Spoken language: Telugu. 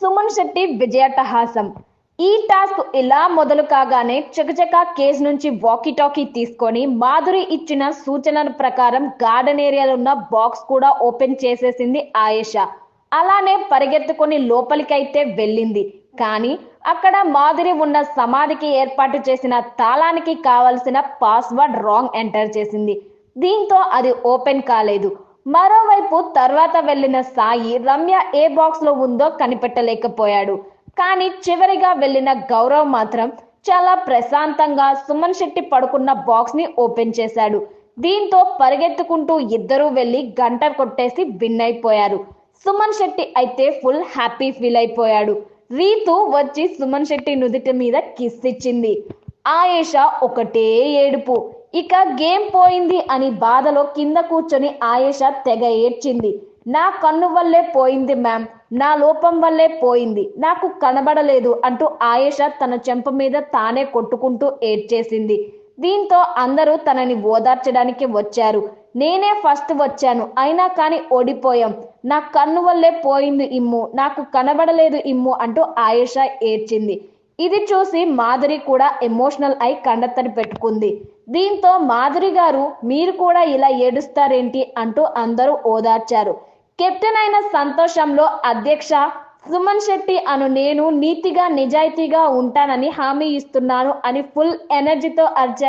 సుమన్ శెట్టి విజయటహాసం. ఈ టాస్క్ ఇలా మొదలు కాగానే చకచక కేస్ నుంచి వాకీ టాకీ తీసుకొని మాధురి ఇచ్చిన సూచనల ప్రకారం గార్డెన్ ఏరియాలో ఉన్న బాక్స్ కూడా ఓపెన్ చేసేసింది ఆయేషా. అలానే పరిగెత్తుకొని లోపలికైతే వెళ్ళింది. కానీ అక్కడ మాధురి ఉన్న సమాధికి ఏర్పాటు చేసిన తాళానికి కావలసిన పాస్వర్డ్ రాంగ్ ఎంటర్ చేసింది. దీంతో అది ఓపెన్ కాలేదు. మరోవైపు తర్వాత వెళ్లిన సాయి రమ్య ఏ బాక్స్ లో ఉందో కనిపెట్టలేకపోయాడు. కానీ చివరిగా వెళ్లిన గౌరవ్ మాత్రం చాలా ప్రశాంతంగా సుమన్ శెట్టి పడుకున్న బాక్స్ ని ఓపెన్ చేశాడు. దీంతో పరిగెత్తుకుంటూ ఇద్దరూ వెళ్లి గంట కొట్టేసి విన్ అయిపోయారు. సుమన్ శెట్టి అయితే ఫుల్ హ్యాపీ ఫీల్ అయిపోయాడు. రీతు వచ్చి సుమన్ శెట్టి నుదిటి మీద కిస్ ఇచ్చింది. ఆయేషా ఒకటే ఏడుపు. ఇక గేమ్ పోయింది అని బాధలో కింద కూర్చొని ఆయేషా తెగ ఏడ్చింది. నా కన్ను వల్లే పోయింది మ్యామ్, నా లోపం వల్లే పోయింది, నాకు కనబడలేదు అంటూ ఆయేషా తన చెంప మీద తానే కొట్టుకుంటూ ఏడ్చేసింది. దీంతో అందరూ తనని ఓదార్చడానికి వచ్చారు. నేనే ఫస్ట్ వచ్చాను, అయినా కానీ ఓడిపోయాం, నా కన్ను వల్లే పోయింది ఇమ్ము, నాకు కనబడలేదు ఇమ్ము అంటూ ఆయేషా ఏడ్చింది. ఇది చూసి మాధురి కూడా ఎమోషనల్ అయి కండతడి పెట్టుకుంది. దీంతో మాధురి గారు మీరు కూడా ఇలా ఏడుస్తారేంటి అంటూ అందరూ ఓదార్చారు. కెప్టెన్ అయిన సంతోషంలో అధ్యక్ష సుమన్ శెట్టి అను నేను నీతిగా నిజాయితీగా ఉంటానని హామీ ఇస్తున్నాను అని ఫుల్ ఎనర్జీతో అర్జా